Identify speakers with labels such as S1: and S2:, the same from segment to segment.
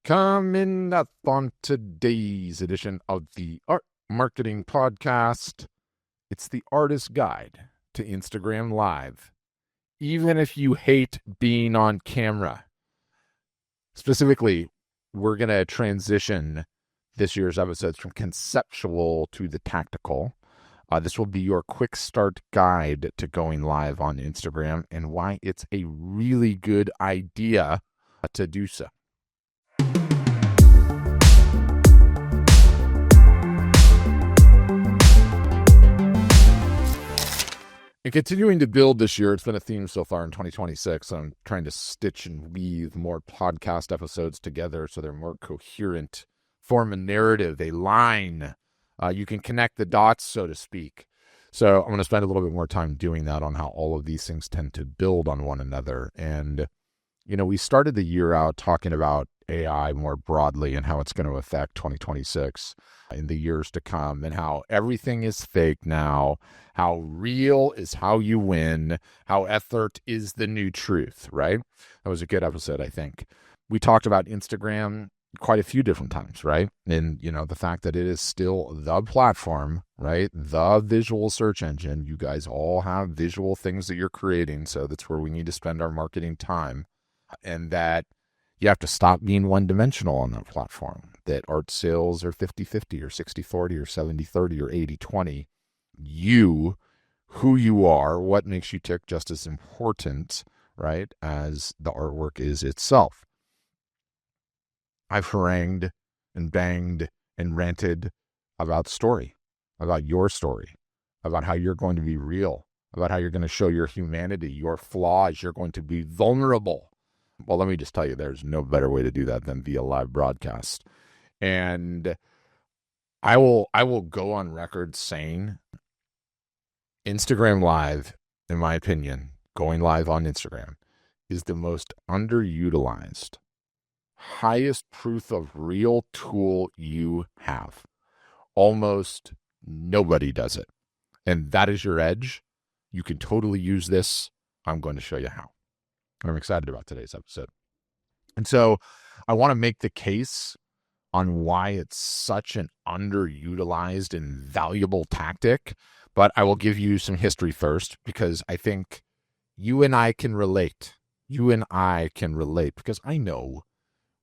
S1: Coming up on today's edition of the Art Marketing Podcast, it's the artist's guide to Instagram Live, even if you hate being on camera. Specifically, we're going to transition this year's episodes from conceptual to the tactical. This will be your quick start guide to going live on Instagram and why it's a really good idea to do so. And continuing to build this year, it's been a theme so far in 2026. I'm trying to stitch and weave more podcast episodes together so they're more coherent, form a narrative, a line. You can connect the dots, so to speak. So I'm going to spend a little bit more time doing that on how all of these things tend to build on one another. And, we started the year out talking about AI more broadly and how it's going to affect 2026 in the years to come, and how everything is fake now, how real is how you win, how effort is the new truth, right? That was a good episode, I think. We talked about Instagram quite a few different times, right? And, the fact that it is still the platform, right? The visual search engine. You guys all have visual things that you're creating, so that's where we need to spend our marketing time. And that you have to stop being one-dimensional on that platform, that art sales are 50-50 or 60-40 or 70-30 or 80-20. You, who you are, what makes you tick, just as important, right, as the artwork is itself. I've harangued and banged and ranted about story, about your story, about how you're going to be real, about how you're going to show your humanity, your flaws, you're going to be vulnerable. Well, let me just tell you, there's no better way to do that than via live broadcast. And I will go on record saying Instagram Live, in my opinion, going live on Instagram is the most underutilized, highest proof of real tool you have. Almost nobody does it. And that is your edge. You can totally use this. I'm going to show you how. I'm excited about today's episode. And so I want to make the case on why it's such an underutilized and valuable tactic, but I will give you some history first, because I think you and I can relate. Because I know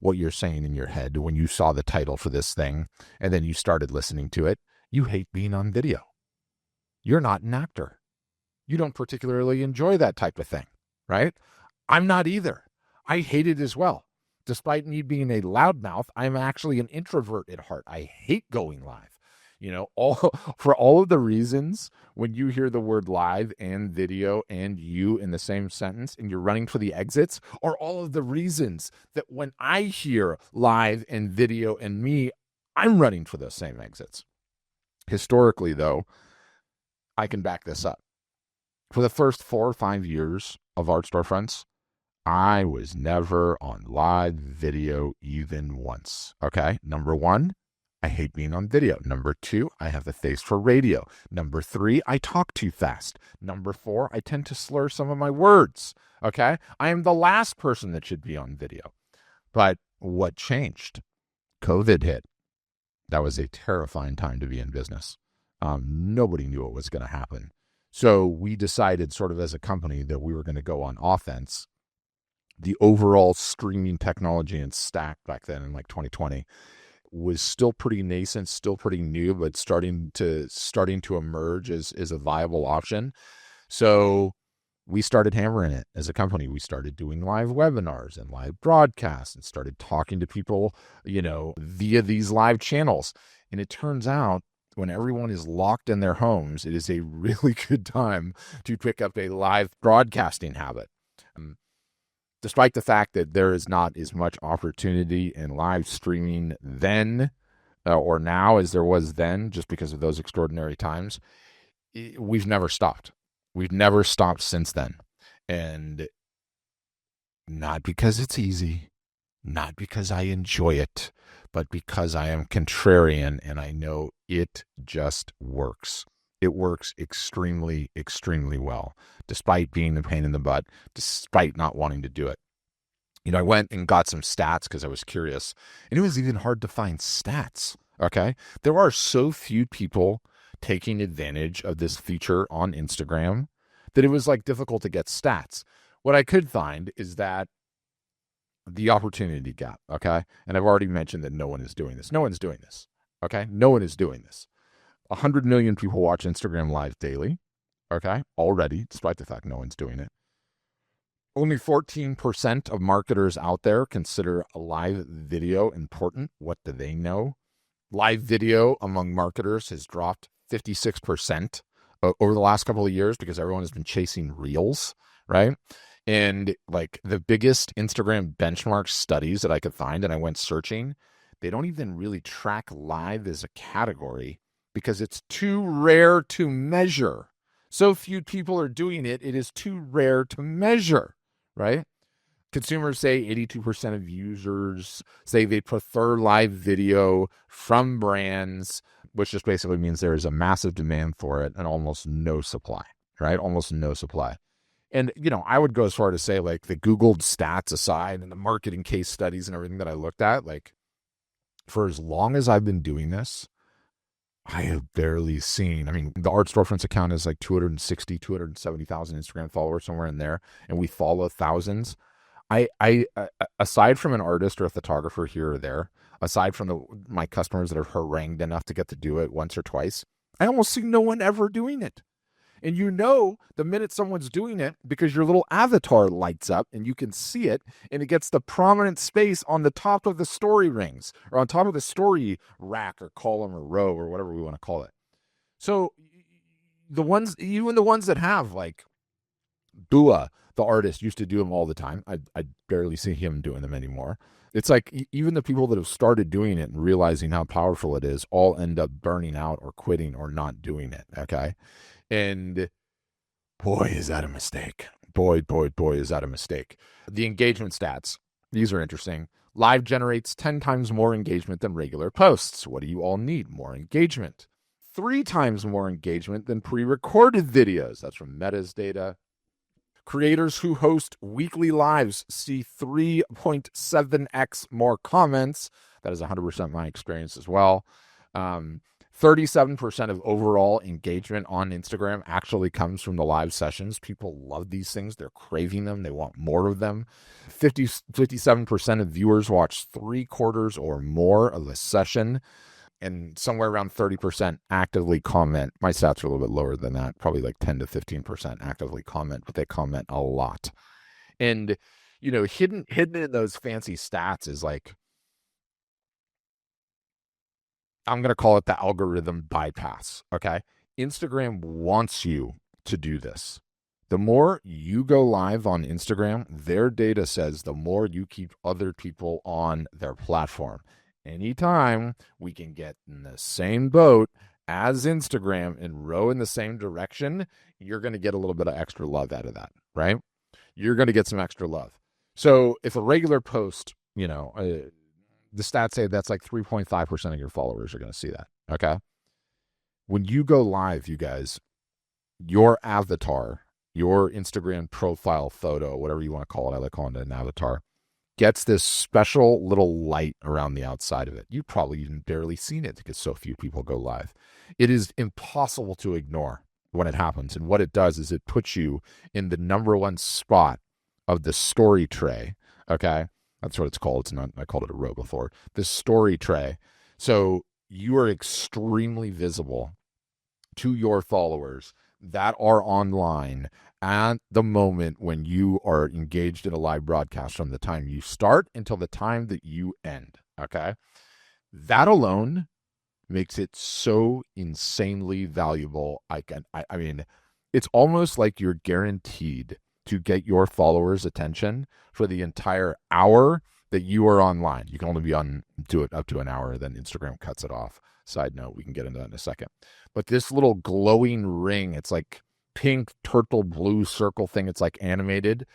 S1: what you're saying in your head when you saw the title for this thing and then you started listening to it. You hate being on video. You're not an actor. You don't particularly enjoy that type of thing, right? I'm not either. I hate it as well. Despite me being a loudmouth, I'm actually an introvert at heart. I hate going live. For all of the reasons, when you hear the word live and video and you in the same sentence and you're running for the exits, are all of the reasons that when I hear live and video and me, I'm running for those same exits. Historically, though, I can back this up. For the first 4 or 5 years of Art Storefronts, I was never on live video even once. Okay. Number 1, I hate being on video. Number 2, I have a face for radio. Number 3, I talk too fast. Number 4, I tend to slur some of my words. Okay. I am the last person that should be on video. But what changed? COVID hit. That was a terrifying time to be in business. Nobody knew what was going to happen. So we decided sort of as a company that we were going to go on offense. The overall streaming technology and stack back then in like 2020 was still pretty nascent, still pretty new, but starting to emerge as a viable option. So we started hammering it as a company. We started doing live webinars and live broadcasts and started talking to people, via these live channels. And it turns out when everyone is locked in their homes, it is a really good time to pick up a live broadcasting habit. Despite the fact that there is not as much opportunity in live streaming then or now as there was then, just because of those extraordinary times, we've never stopped. We've never stopped since then. And not because it's easy, not because I enjoy it, but because I am contrarian and I know it just works. It works extremely, extremely well, despite being a pain in the butt, despite not wanting to do it. I went and got some stats because I was curious, and it was even hard to find stats. Okay. There are so few people taking advantage of this feature on Instagram that it was like difficult to get stats. What I could find is that the opportunity gap. Okay. And I've already mentioned that no one is doing this. No one's doing this. Okay. No one is doing this. 100 million people watch Instagram Live daily. Okay. Already, despite the fact no one's doing it. Only 14% of marketers out there consider a live video important. What do they know? Live video among marketers has dropped 56% over the last couple of years because everyone has been chasing reels, right? And like the biggest Instagram benchmark studies that I could find, and I went searching, they don't even really track live as a category because it's too rare to measure. So few people are doing it, it is too rare to measure. Right? Consumers say 82% of users say they prefer live video from brands, which just basically means there is a massive demand for it and almost no supply, right? Almost no supply. And, I would go as far to say, like, the Googled stats aside and the marketing case studies and everything that I looked at, like, for as long as I've been doing this, I have barely seen. I mean, the Art Storefronts account is like 270,000 Instagram followers, somewhere in there, and we follow thousands. I aside from an artist or a photographer here or there, aside from my customers that are harangued enough to get to do it once or twice, I almost see no one ever doing it. And the minute someone's doing it, because your little avatar lights up and you can see it, and it gets the prominent space on the top of the story rings or on top of the story rack or column or row or whatever we want to call it. So even the ones that have, like Bua, the artist, used to do them all the time. I barely see him doing them anymore. It's like even the people that have started doing it and realizing how powerful it is all end up burning out or quitting or not doing it. Okay. And boy, is that a mistake. Boy, is that a mistake. The engagement stats, these are interesting. Live generates 10 times more engagement than regular posts. What do you all need? More engagement. 3 times more engagement than pre-recorded videos. That's from Meta's data. Creators who host weekly lives see 3.7x more comments. That is 100% my experience as well. 37% of overall engagement on Instagram actually comes from the live sessions. People love these things. They're craving them. They want more of them. 57% of viewers watch 3/4 or more of the session, and somewhere around 30% actively comment. My stats are a little bit lower than that, probably like 10 to 15% actively comment, but they comment a lot. And, hidden in those fancy stats is like, I'm going to call it the algorithm bypass, okay? Instagram wants you to do this. The more you go live on Instagram, their data says the more you keep other people on their platform. Anytime we can get in the same boat as Instagram and row in the same direction, you're going to get a little bit of extra love out of that, right? You're going to get some extra love. So if a regular post, the stats say that's like 3.5% of your followers are going to see that, okay? When you go live, you guys, your avatar, your Instagram profile photo, whatever you want to call it, I like calling it an avatar, gets this special little light around the outside of it. You've probably even barely seen it because so few people go live. It is impossible to ignore when it happens. And what it does is it puts you in the number one spot of the story tray, okay? That's what it's called. It's not, I called it a row before. The story tray. So you are extremely visible to your followers that are online at the moment when you are engaged in a live broadcast, from the time you start until the time that you end, okay? That alone makes it so insanely valuable. I mean, it's almost like you're guaranteed to get your followers' attention for the entire hour that you are online. You can only be on to it up to an hour, then Instagram cuts it off. Side note, we can get into that in a second. But this little glowing ring, it's like pink turtle blue circle thing. It's like animated.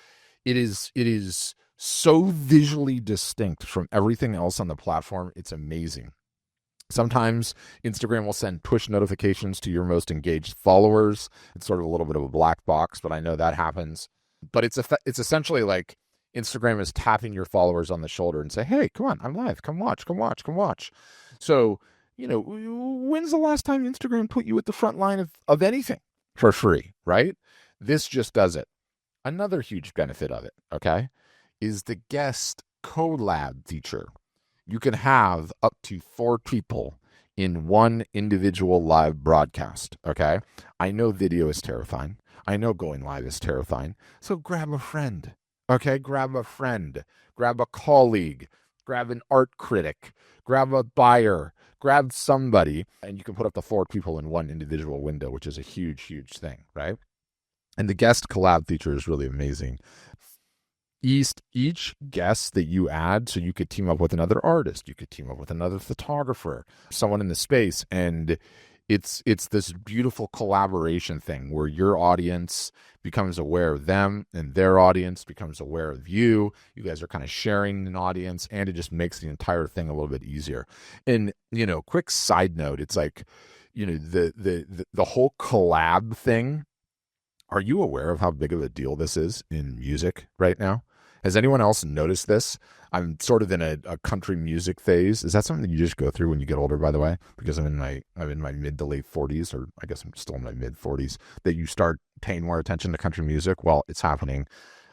S1: It is so visually distinct from everything else on the platform. It's amazing. Sometimes Instagram will send push notifications to your most engaged followers. It's sort of a little bit of a black box, but I know that happens. But it's essentially like Instagram is tapping your followers on the shoulder and say, hey, come on, I'm live. Come watch, come watch, come watch. So, when's the last time Instagram put you at the front line of anything for free, right? This just does it. Another huge benefit of it, okay, is the guest collab feature. You can have up to 4 people in one individual live broadcast, okay? I know video is terrifying. I know going live is terrifying. So grab a friend, okay? Grab a friend, grab a colleague, grab an art critic, grab a buyer, grab somebody, and you can put up to 4 people in one individual window, which is a huge, huge thing, right? And the guest collab feature is really amazing. Each guest that you add, so you could team up with another artist, you could team up with another photographer, someone in the space, and it's this beautiful collaboration thing where your audience becomes aware of them and their audience becomes aware of you. You guys are kind of sharing an audience, and it just makes the entire thing a little bit easier. And quick side note, it's like the whole collab thing. Are you aware of how big of a deal this is in music right now? Has anyone else noticed this? I'm sort of in a country music phase. Is that something that you just go through when you get older, by the way? Because I'm in my mid to late 40s, or I guess I'm still in my mid 40s, that you start paying more attention to country music. Well, it's happening.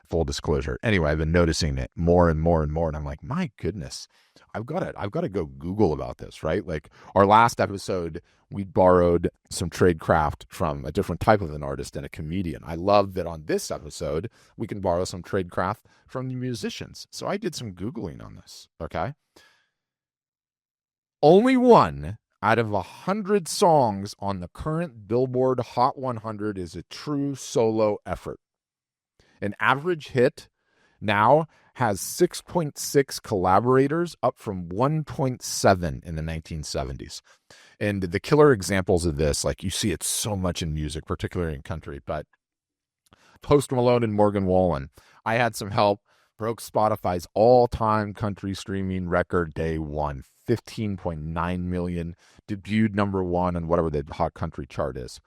S1: Full disclosure. Anyway, I've been noticing it more and more and more, and I'm like, my goodness, I've got to go Google about this, right? Like our last episode, we borrowed some tradecraft from a different type of an artist and a comedian. I love that on this episode, we can borrow some tradecraft from the musicians. So I did some Googling on this, okay? Only one out of 100 songs on the current Billboard Hot 100 is a true solo effort. An average hit now has 6.6 collaborators, up from 1.7 in the 1970s. And the killer examples of this, like you see it so much in music, particularly in country, but Post Malone and Morgan Wallen. I had some help, broke Spotify's all-time country streaming record day one, 15.9 million, debuted number 1 on whatever the hot country chart is.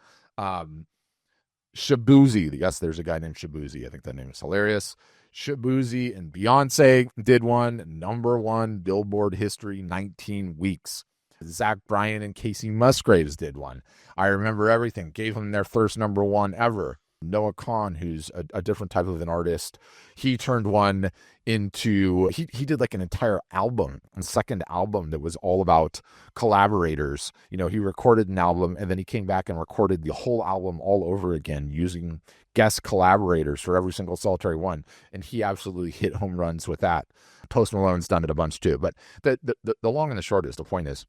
S1: Shabuzi, yes, there's a guy named Shabuzi. I think that name is hilarious. Shabuzi and Beyonce did one, number 1 Billboard history, 19 weeks. Zach Bryan and Casey Musgraves did one. I Remember Everything gave them their first number 1 ever. Noah Kahan, who's a different type of an artist, he turned one into, he did like an entire album, a second album that was all about collaborators. He recorded an album and then he came back and recorded the whole album all over again using guest collaborators for every single solitary one. And he absolutely hit home runs with that. Post Malone's done it a bunch too. But the long and the short is, the point is,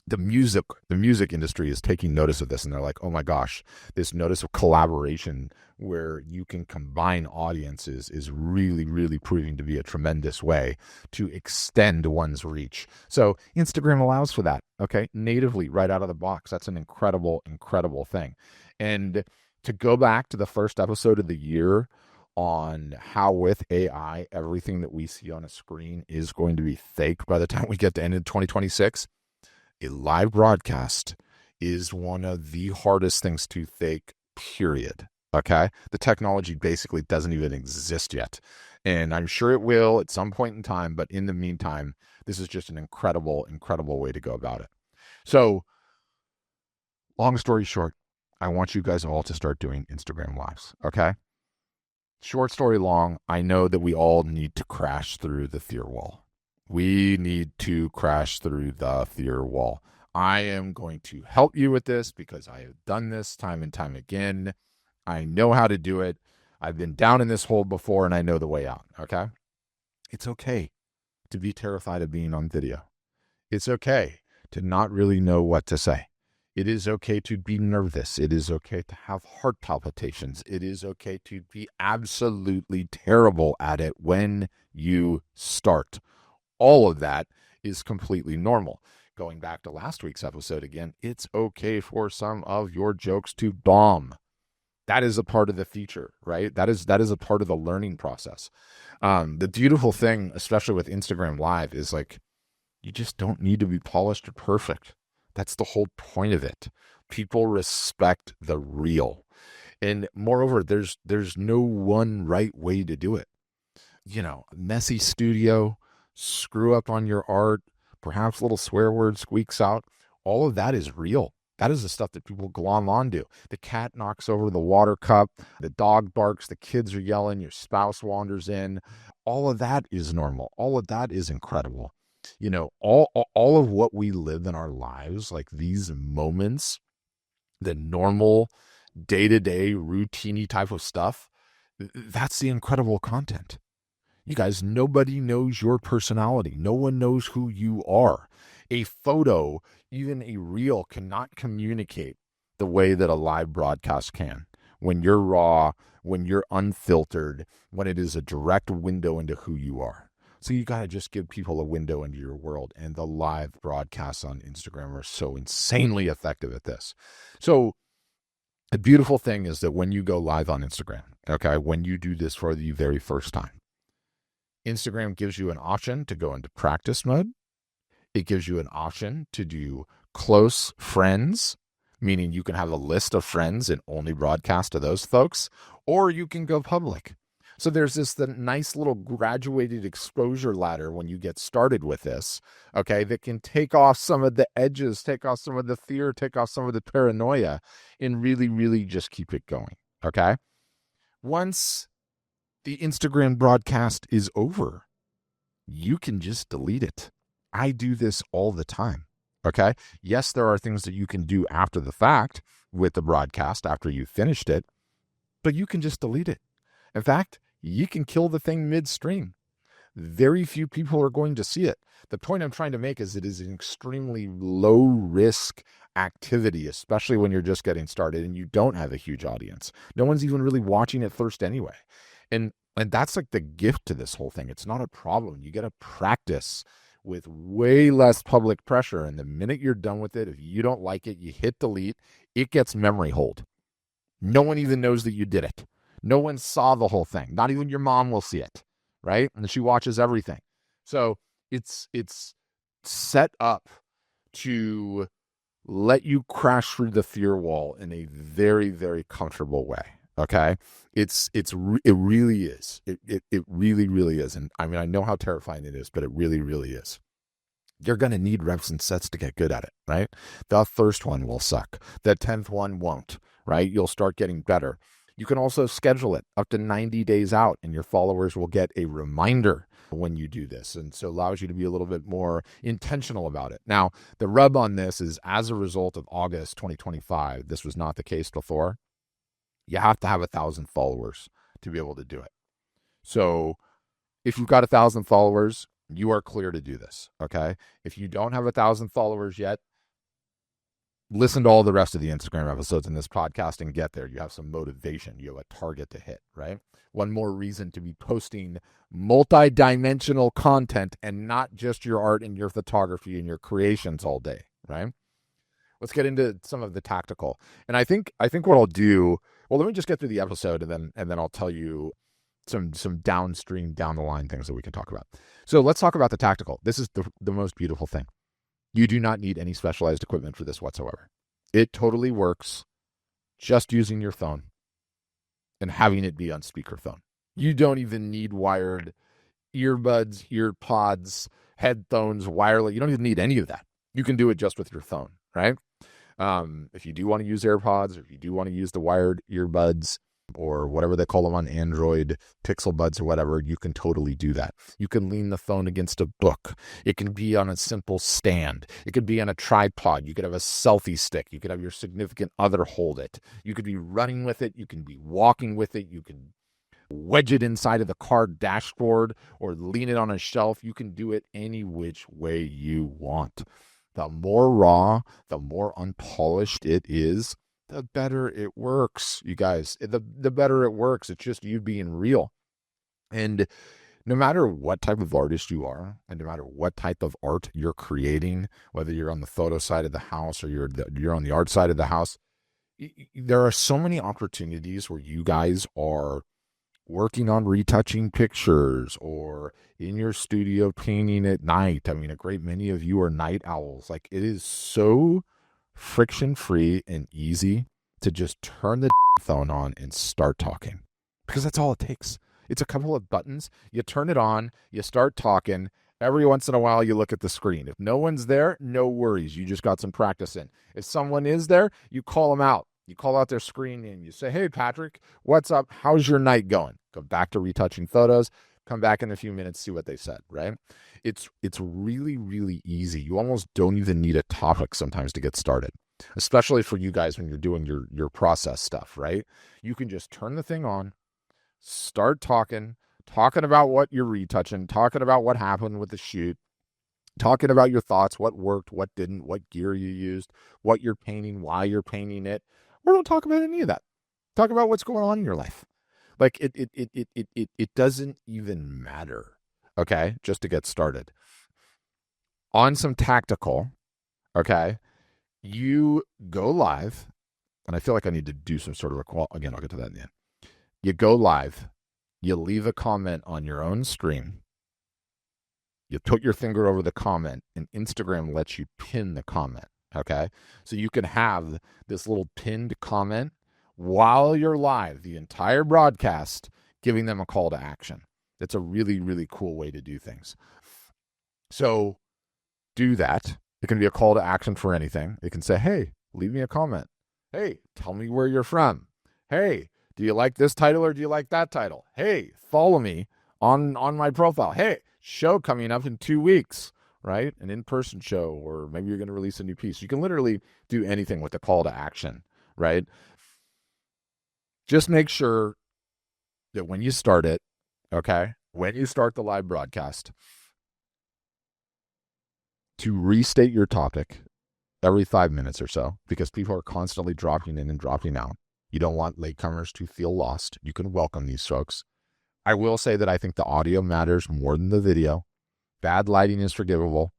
S1: the music industry is taking notice of this, and they're like, oh my gosh, this notice of collaboration where you can combine audiences is really, really proving to be a tremendous way to extend one's reach. So Instagram allows for that, okay, natively right out of the box. That's an incredible, incredible thing. And to go back to the first episode of the year on how with AI, everything that we see on a screen is going to be fake by the time we get to end of 2026. A live broadcast is one of the hardest things to fake, period. Okay? The technology basically doesn't even exist yet. And I'm sure it will at some point in time, but in the meantime, this is just an incredible, incredible way to go about it. So, long story short, I want you guys all to start doing Instagram Lives, okay? Short story long, I know that we all need to crash through the fear wall. We need to crash through the fear wall. I am going to help you with this because I have done this time and time again. I know how to do it. I've been down in this hole before and I know the way out, okay? It's okay to be terrified of being on video. It's okay to not really know what to say. It is okay to be nervous. It is okay to have heart palpitations. It is okay to be absolutely terrible at it when you start. All of that is completely normal. Going back to last week's episode again, it's okay for some of your jokes to bomb. That is a part of the feature, right? That is a part of the learning process. The beautiful thing, especially with Instagram Live, is like, you just don't need to be polished or perfect. That's the whole point of it. People respect the real. And moreover, there's no one right way to do it. messy studio, screw up on your art, perhaps a little swear word squeaks out. All of that is real. That is the stuff that people glom onto. The cat knocks over the water cup, the dog barks, the kids are yelling, your spouse wanders in. All of that is normal. All of that is incredible. All of what we live in our lives, like these moments, the normal day-to-day routine type of stuff, that's the incredible content. You guys, nobody knows your personality. No one knows who you are. A photo, even a reel, cannot communicate the way that a live broadcast can. When you're raw, when you're unfiltered, when it is a direct window into who you are. So you got to just give people a window into your world. And the live broadcasts on Instagram are so insanely effective at this. So the beautiful thing is that when you go live on Instagram, okay, when you do this for the very first time, Instagram gives you an option to go into practice mode. It gives you an option to do close friends, meaning you can have a list of friends and only broadcast to those folks, or you can go public. So there's the nice little graduated exposure ladder when you get started with this, okay, that can take off some of the edges, take off some of the fear, take off some of the paranoia, and really, really just keep it going, okay? Once the Instagram broadcast is over, you can just delete it. I do this all the time, okay? Yes, there are things that you can do after the fact with the broadcast after you've finished it, but you can just delete it. In fact, you can kill the thing midstream. Very few people are going to see it. The point I'm trying to make is it is an extremely low risk activity, especially when you're just getting started and you don't have a huge audience. No one's even really watching it first anyway. And that's like the gift to this whole thing. It's not a problem. You get to practice with way less public pressure. And the minute you're done with it, if you don't like it, you hit delete. It gets memory hold. No one even knows that you did it. No one saw the whole thing. Not even your mom will see it, right? And she watches everything. So it's set up to let you crash through the fear wall in a very, very comfortable way. Okay. It really is. It really, really is. And I mean, I know how terrifying it is, but it really, really is. You're going to need reps and sets to get good at it, right? The first one will suck. The 10th one won't, right? You'll start getting better. You can also schedule it up to 90 days out, and your followers will get a reminder when you do this. And so it allows you to be a little bit more intentional about it. Now, the rub on this is as a result of August 2025, this was not the case before. You have to have 1,000 followers to be able to do it. So if you've got 1,000 followers, you are clear to do this, okay? If you don't have 1,000 followers yet, listen to all the rest of the Instagram episodes in this podcast and get there. You have some motivation. You have a target to hit, right? One more reason to be posting multi-dimensional content and not just your art and your photography and your creations all day, right? Let's get into some of the tactical. And I think what I'll do, well, let me just get through the episode and then I'll tell you some downstream, down the line things that we can talk about. So let's talk about the tactical. This is the most beautiful thing. You do not need any specialized equipment for this whatsoever. It totally works just using your phone and having it be on speakerphone. You don't even need wired earbuds, ear pods, headphones, wireless. You don't even need any of that. You can do it just with your phone, right? If you do want to use AirPods, or if you do want to use the wired earbuds, or whatever they call them on Android, Pixel Buds or whatever, you can totally do that. You can lean the phone against a book. It can be on a simple stand. It could be on a tripod. You could have a selfie stick. You could have your significant other hold it. You could be running with it. You can be walking with it. You can wedge it inside of the car dashboard or lean it on a shelf. You can do it any which way you want. The more raw, the more unpolished it is, the better it works, you guys. The better it works. It's just you being real. And no matter what type of artist you are, and no matter what type of art you're creating, whether you're on the photo side of the house or you're on the art side of the house, there are so many opportunities where you guys are working on retouching pictures or in your studio painting at night. I mean, a great many of you are night owls. Like, it is so friction-free and easy to just turn the phone on and start talking, because that's all it takes. It's a couple of buttons. You turn it on, you start talking. Every once in a while, you look at the screen. If no one's there, no worries. You just got some practice in. If someone is there, you call them out. You call out their screen name. You say, hey, Patrick, what's up? How's your night going? Go back to retouching photos. Come back in a few minutes, see what they said, right? It's really, really easy. You almost don't even need a topic sometimes to get started, especially for you guys when you're doing your process stuff, right? You can just turn the thing on, start talking about what you're retouching, talking about what happened with the shoot, talking about your thoughts, what worked, what didn't, what gear you used, what you're painting, why you're painting it. Or don't talk about any of that. Talk about what's going on in your life. Like it doesn't even matter. Okay, just to get started. On some tactical, okay, you go live, and I feel like I need to do some sort of a call. Again, I'll get to that in the end. You go live, you leave a comment on your own stream, you put your finger over the comment, and Instagram lets you pin the comment, okay? So you can have this little pinned comment while you're live, the entire broadcast, giving them a call to action. That's a really, really cool way to do things. So do that. It can be a call to action for anything. It can say, hey, leave me a comment. Hey, tell me where you're from. Hey, do you like this title or do you like that title? Hey, follow me on my profile. Hey, show coming up in 2 weeks, right? An in-person show, or maybe you're going to release a new piece. You can literally do anything with the call to action, right? Just make sure that when you start it, okay, when you start the live broadcast, to restate your topic every 5 minutes or so, because people are constantly dropping in and dropping out. You don't want latecomers to feel lost. You can welcome these folks. I will say that I think the audio matters more than the video. Bad lighting is forgivable.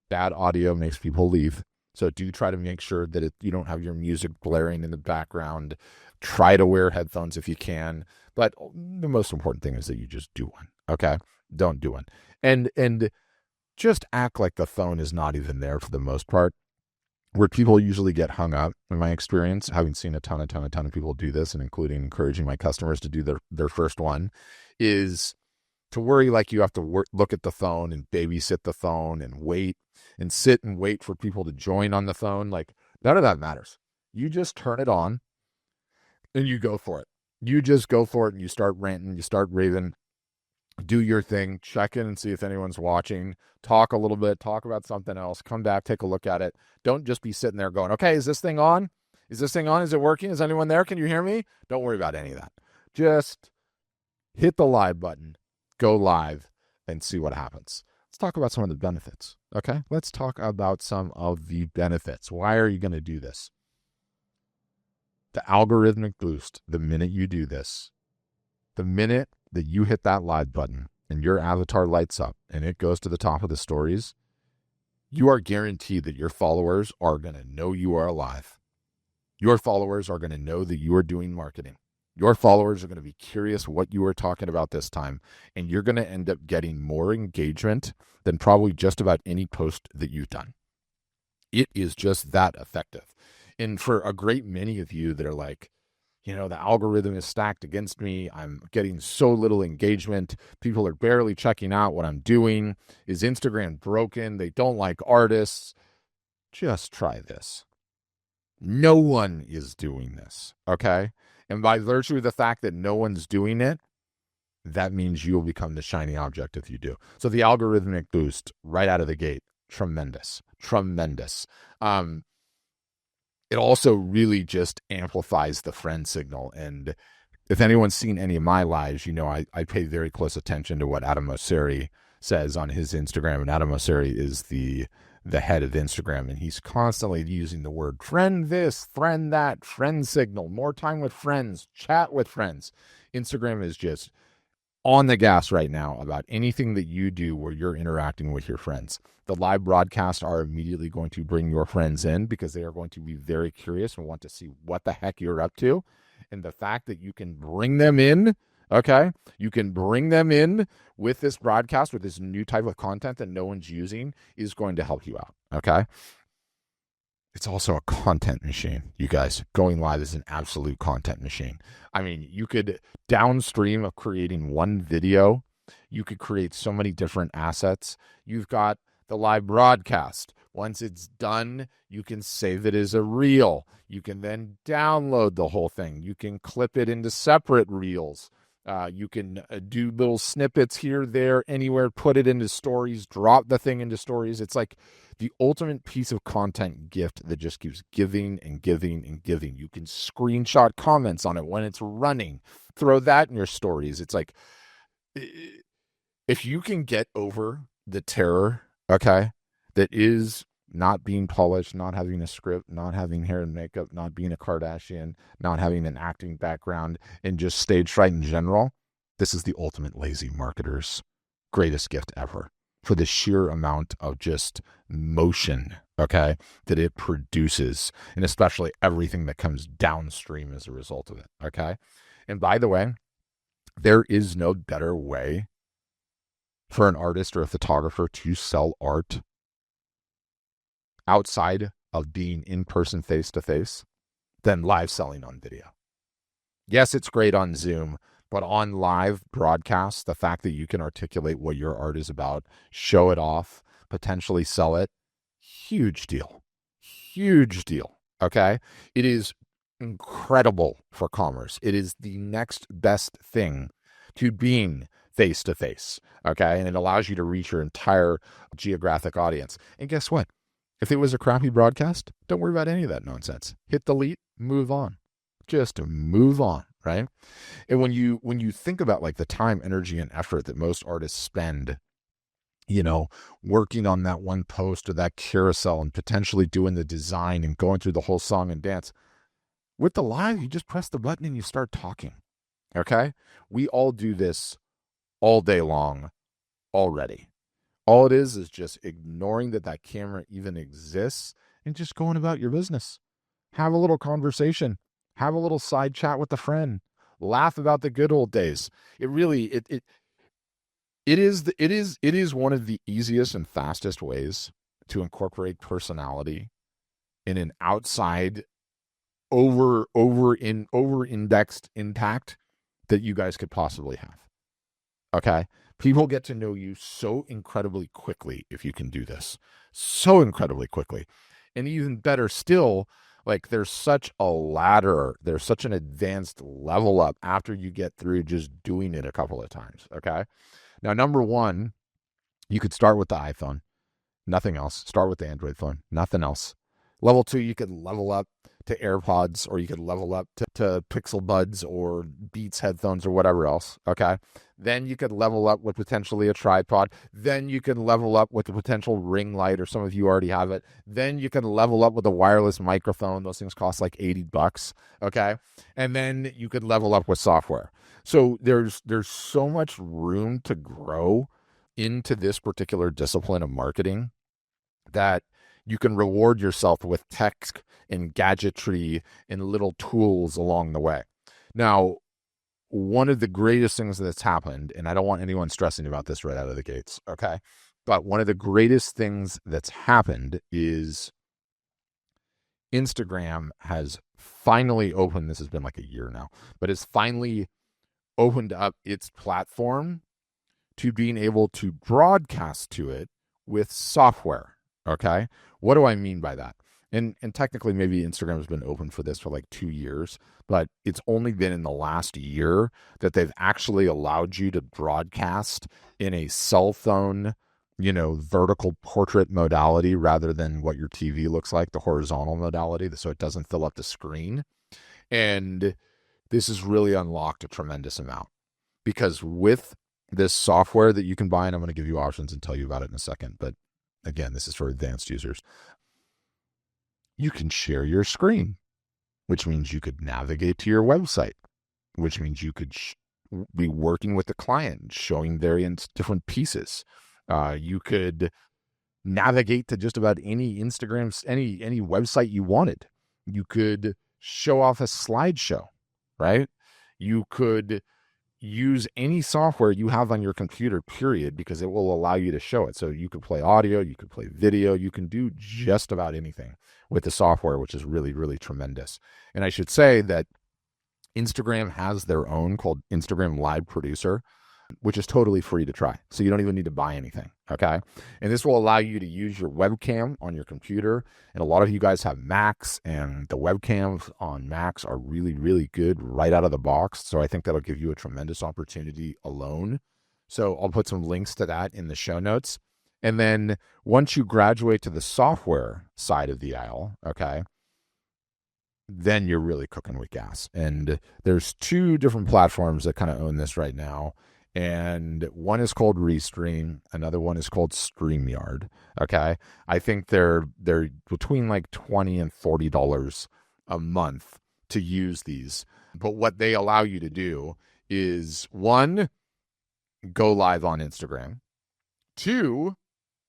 S1: Bad audio makes people leave. So do try to make sure that you don't have your music blaring in the background. Try to wear headphones if you can. But the most important thing is that you just do one. Okay? Don't do one. And just act like the phone is not even there for the most part. Where people usually get hung up, in my experience, having seen a ton of people do this, and including encouraging my customers to do their first one, is to worry like you have to look at the phone and babysit the phone and wait and sit and wait for people to join on the phone. Like, none of that matters. You just turn it on and you go for it. You just go for it and you start ranting, you start raving. Do your thing, check in and see if anyone's watching, talk a little bit, talk about something else, come back, take a look at it. Don't just be sitting there going, okay, is this thing on? Is this thing on? Is it working? Is anyone there? Can you hear me? Don't worry about any of that. Just hit the live button, go live, and see what happens. Let's talk about some of the benefits, okay? Let's talk about some of the benefits. Why are you going to do this? The algorithmic boost, the minute you do this, the minute that you hit that live button and your avatar lights up and it goes to the top of the stories, you are guaranteed that your followers are going to know you are alive. Your followers are going to know that you are doing marketing. Your followers are going to be curious what you are talking about this time, and you're going to end up getting more engagement than probably just about any post that you've done. It is just that effective. And for a great many of you that are like, you know, the algorithm is stacked against me. I'm getting so little engagement. People are barely checking out what I'm doing. Is Instagram broken? They don't like artists. Just try this. No one is doing this, okay? And by virtue of the fact that no one's doing it, that means you'll become the shiny object if you do. So the algorithmic boost right out of the gate, tremendous. It also really just amplifies the friend signal. And if anyone's seen any of my lives, you know I pay very close attention to what Adam Mosseri says on his Instagram. And Adam Mosseri is the head of Instagram. And he's constantly using the word friend this, friend that, friend signal, more time with friends, chat with friends. Instagram is just on the gas right now about anything that you do where you're interacting with your friends. The live broadcasts are immediately going to bring your friends in because they are going to be very curious and want to see what the heck you're up to. And the fact that you can bring them in, okay, you can bring them in with this broadcast, with this new type of content that no one's using, is going to help you out, okay? it's also a content machine, you guys. Going live is an absolute content machine. I mean, you could downstream of creating one video, you could create so many different assets. You've got the live broadcast. Once it's done, you can save it as a reel. You can then download the whole thing. You can clip it into separate reels. You can do little snippets here, there, anywhere, put it into stories, drop the thing into stories. It's like the ultimate piece of content gift that just keeps giving and giving and giving. You can screenshot comments on it when it's running, throw that in your stories. It's like, if you can get over the terror, okay, that is not being polished, not having a script, not having hair and makeup, not being a Kardashian, not having an acting background, and just stage fright in general, this is the ultimate lazy marketer's greatest gift ever, for the sheer amount of just motion, okay, that it produces, and especially everything that comes downstream as a result of it, okay? And by the way, there is no better way for an artist or a photographer to sell art outside of being in person, face to face, than live selling on video. Yes, it's great on Zoom, but on live broadcasts, the fact that you can articulate what your art is about, show it off, potentially sell it, huge deal. Huge deal. Okay? It is incredible for commerce. It is the next best thing to being face to face. Okay? And it allows you to reach your entire geographic audience. And guess what? If it was a crappy broadcast, don't worry about any of that nonsense. Hit delete, move on. Just move on, right? And when you think about like the time, energy, and effort that most artists spend, working on that one post or that carousel and potentially doing the design and going through the whole song and dance, with the live, you just press the button and you start talking. Okay? We all do this all day long already. All it is just ignoring that camera even exists and just going about your business. Have a little conversation. Have a little side chat with a friend. Laugh about the good old days. It really it is one of the easiest and fastest ways to incorporate personality in an outside over indexed intact that you guys could possibly have. Okay? People get to know you so incredibly quickly if you can do this. So incredibly quickly. And even better still, like there's such a ladder, there's such an advanced level up after you get through just doing it a couple of times. Okay? Now, number one, you could start with the iPhone. Nothing else. Start with the Android phone. Nothing else. Level 2, you could level up to AirPods, or you could level up to Pixel Buds or Beats headphones or whatever else, okay? Then you could level up with potentially a tripod. Then you can level up with a potential ring light, or some of you already have it. Then you can level up with a wireless microphone. Those things cost like $80, okay? And then you could level up with software. So there's so much room to grow into this particular discipline of marketing that you can reward yourself with tech and gadgetry and little tools along the way. Now, one of the greatest things that's happened, and I don't want anyone stressing about this right out of the gates, okay? But one of the greatest things that's happened is Instagram has finally opened, this has been like a year now, but it's finally opened up its platform to being able to broadcast to it with software. Okay. What do I mean by that? And technically maybe Instagram has been open for this for like 2 years, but it's only been in the last year that they've actually allowed you to broadcast in a cell phone, vertical portrait modality rather than what your TV looks like, the horizontal modality, so it doesn't fill up the screen. And this has really unlocked a tremendous amount, because with this software that you can buy, and I'm going to give you options and tell you about it in a second, but again, this is for advanced users. You can share your screen, which means you could navigate to your website, which means you could be working with the client, showing various different pieces. You could navigate to just about any Instagram, any website you wanted. You could show off a slideshow, right? You could use any software you have on your computer, period, because it will allow you to show it. So you could play audio, you could play video, you can do just about anything with the software, which is really, really tremendous. And I should say that Instagram has their own called Instagram Live Producer, which is totally free to try. So you don't even need to buy anything, okay? And this will allow you to use your webcam on your computer. And a lot of you guys have Macs, and the webcams on Macs are really, really good right out of the box. So I think that'll give you a tremendous opportunity alone. So I'll put some links to that in the show notes. And then once you graduate to the software side of the aisle, okay, then you're really cooking with gas. And there's two different platforms that kind of own this right now. And one is called Restream. Another one is called StreamYard. Okay. I think they're between like $20 and $40 a month to use these. But what they allow you to do is, one, go live on Instagram. Two,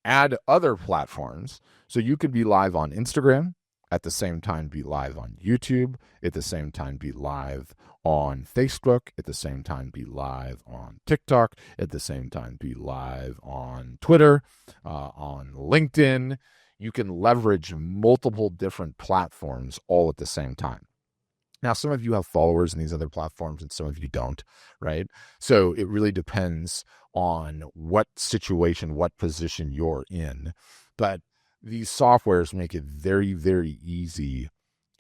S1: add other platforms. So you could be live on Instagram, at the same time be live on YouTube, at the same time be live on Facebook, at the same time be live on TikTok, at the same time be live on Twitter, on LinkedIn. You can leverage multiple different platforms all at the same time. Now, some of you have followers in these other platforms and some of you don't, right? So it really depends on what situation, what position you're in. But these softwares make it very, very easy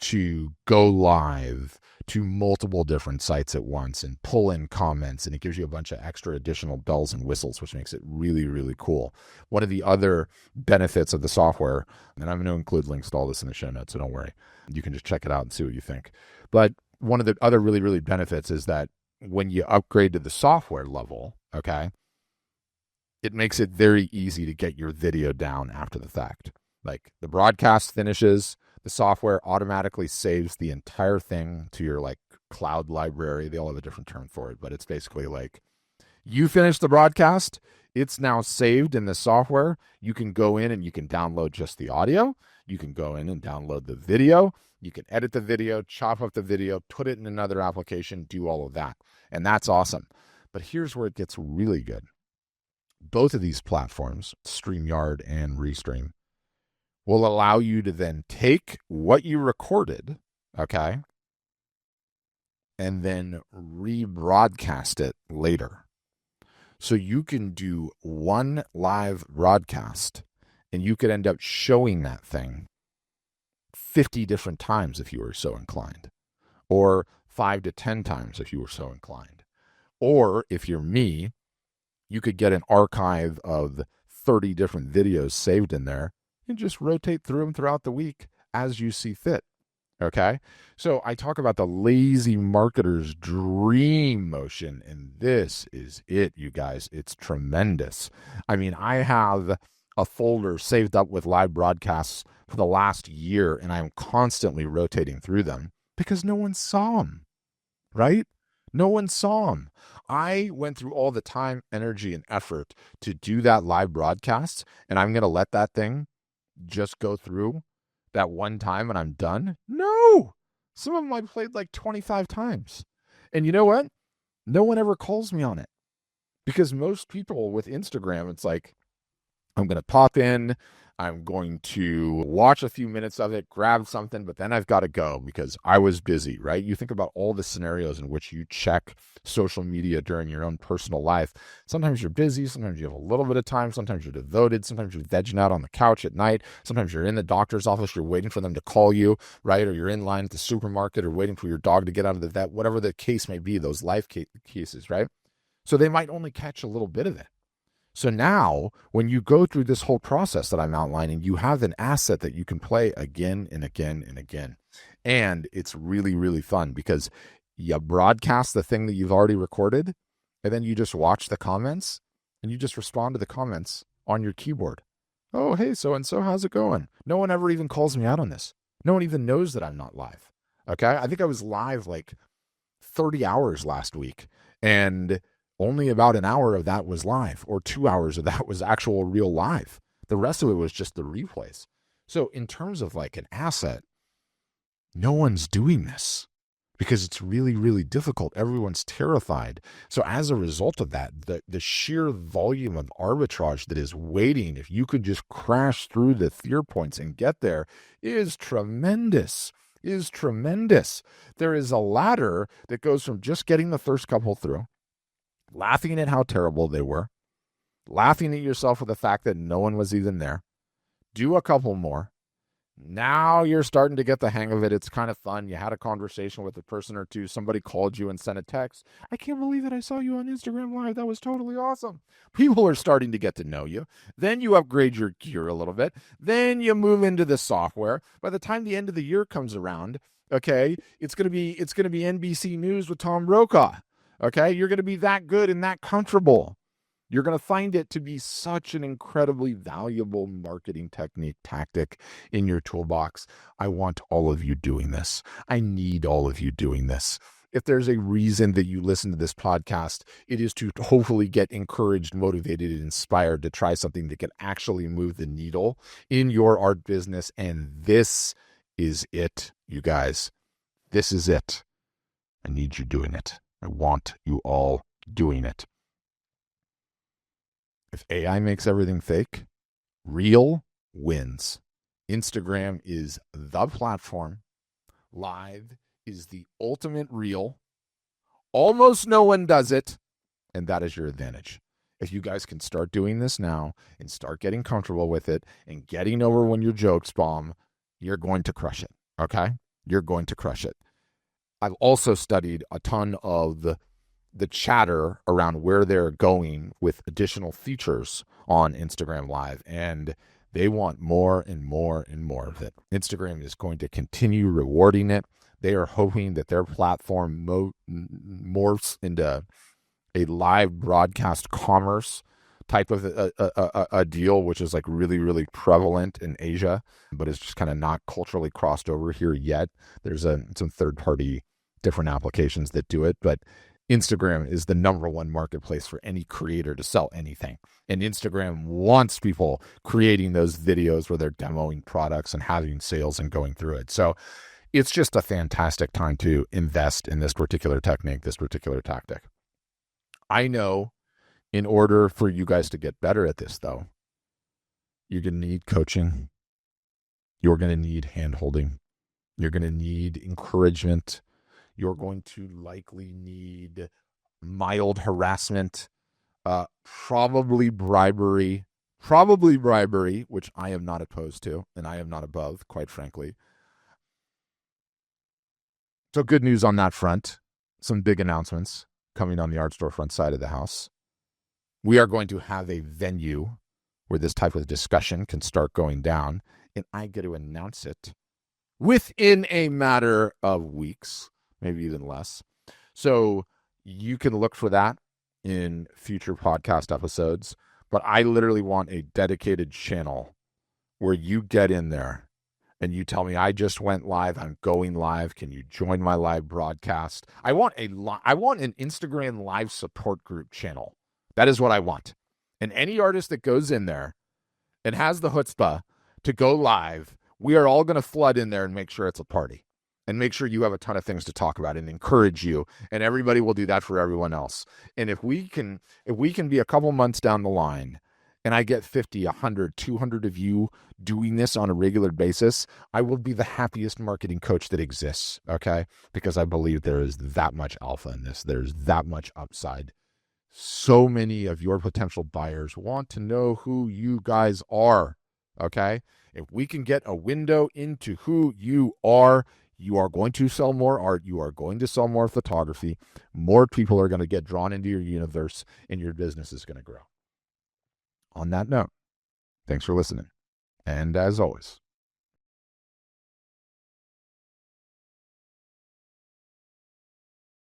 S1: to go live to multiple different sites at once and pull in comments, and it gives you a bunch of extra additional bells and whistles, which makes it really, really cool. One of the other benefits of the software, and I'm going to include links to all this in the show notes, so don't worry. You can just check it out and see what you think. But one of the other really, really benefits is that when you upgrade to the software level, okay, it makes it very easy to get your video down after the fact. Like the broadcast finishes, the software automatically saves the entire thing to your like cloud library. They all have a different term for it, but it's basically like you finish the broadcast, it's now saved in the software. You can go in and you can download just the audio. You can go in and download the video. You can edit the video, chop up the video, put it in another application, do all of that. And that's awesome. But here's where it gets really good. Both of these platforms, StreamYard and Restream, will allow you to then take what you recorded, okay, and then rebroadcast it later. So you can do one live broadcast and you could end up showing that thing 50 different times if you were so inclined, or 5 to 10 times if you were so inclined. Or if you're me, you could get an archive of 30 different videos saved in there and just rotate through them throughout the week as you see fit. Okay? So I talk about the lazy marketer's dream motion, and this is it, you guys. It's tremendous. I mean, I have a folder saved up with live broadcasts for the last year, and I'm constantly rotating through them because no one saw them, right? No one saw them. I went through all the time, energy, and effort to do that live broadcast, and I'm going to let that thing just go through that one time and I'm done? No! Some of them I played like 25 times. And you know what? No one ever calls me on it. Because most people with Instagram, it's like, I'm going to pop in, I'm going to watch a few minutes of it, grab something, but then I've got to go because I was busy, right? You think about all the scenarios in which you check social media during your own personal life. Sometimes you're busy, sometimes you have a little bit of time, sometimes you're devoted, sometimes you're vegging out on the couch at night, sometimes you're in the doctor's office, you're waiting for them to call you, right? Or you're in line at the supermarket or waiting for your dog to get out of the vet, whatever the case may be, those life cases, right? So they might only catch a little bit of it. So now, when you go through this whole process that I'm outlining, you have an asset that you can play again and again and again. And it's really, really fun because you broadcast the thing that you've already recorded, and then you just watch the comments, and you just respond to the comments on your keyboard. Oh, hey, so-and-so, how's it going? No one ever even calls me out on this. No one even knows that I'm not live. Okay? I think I was live like 30 hours last week, and only about an hour of that was live, or 2 hours of that was actual real live. The rest of it was just the replays. So in terms of like an asset, no one's doing this. because it's really, really difficult. Everyone's terrified. So as a result of that, the sheer volume of arbitrage that is waiting, if you could just crash through the fear points and get there, is tremendous. Is tremendous. There is a ladder that goes from just getting the first couple through, laughing at how terrible they were, laughing at yourself with the fact that no one was even there. Do a couple more. Now you're starting to get the hang of it. It's kind of fun. You had a conversation with a person or two. Somebody called you and sent a text. I can't believe it. I saw you on Instagram Live. That was totally awesome. People are starting to get to know you. Then you upgrade your gear a little bit. Then you move into the software. By the time the end of the year comes around, okay, it's gonna be NBC News with Tom Brokaw. Okay, you're gonna be that good and that comfortable. You're going to find it to be such an incredibly valuable marketing technique, tactic in your toolbox. I want all of you doing this. I need all of you doing this. If there's a reason that you listen to this podcast, it is to hopefully get encouraged, motivated, and inspired to try something that can actually move the needle in your art business. And this is it, you guys. This is it. I need you doing it. I want you all doing it. If AI makes everything fake, real wins. Instagram is the platform. Live is the ultimate real. Almost no one does it, and that is your advantage. If you guys can start doing this now and start getting comfortable with it and getting over when your jokes bomb, you're going to crush it, okay? You're going to crush it. I've also studied a ton of the chatter around where they're going with additional features on Instagram Live, and they want more and more and more of it. Instagram is going to continue rewarding it. They are hoping that their platform morphs into a live broadcast commerce type of a deal, which is like really, really prevalent in Asia, but it's just kind of not culturally crossed over here yet. There's some third-party different applications that do it, but Instagram is the number one marketplace for any creator to sell anything. And Instagram wants people creating those videos where they're demoing products and having sales and going through it. So it's just a fantastic time to invest in this particular technique, this particular tactic. I know in order for you guys to get better at this, though, you're going to need coaching. You're going to need hand-holding. You're going to need encouragement. You're going to likely need mild harassment, probably bribery, which I am not opposed to, and I am not above, quite frankly. So good news on that front. Some big announcements coming on the art storefront side of the house. We are going to have a venue where this type of discussion can start going down, and I get to announce it within a matter of weeks. Maybe even less. So you can look for that in future podcast episodes. But I literally want a dedicated channel where you get in there and you tell me, I just went live. I'm going live. Can you join my live broadcast? I want an Instagram live support group channel. That is what I want. And any artist that goes in there and has the chutzpah to go live, we are all going to flood in there and make sure it's a party. And make sure you have a ton of things to talk about and encourage you. And everybody will do that for everyone else. And if we can be a couple months down the line and I get 50, 100, 200 of you doing this on a regular basis, I will be the happiest marketing coach that exists, okay? Because I believe there is that much alpha in this. There's that much upside. So many of your potential buyers want to know who you guys are, okay? If we can get a window into who you are going to sell more art. You are going to sell more photography. More people are going to get drawn into your universe, and your business is going to grow. On that note, thanks for listening. And as always,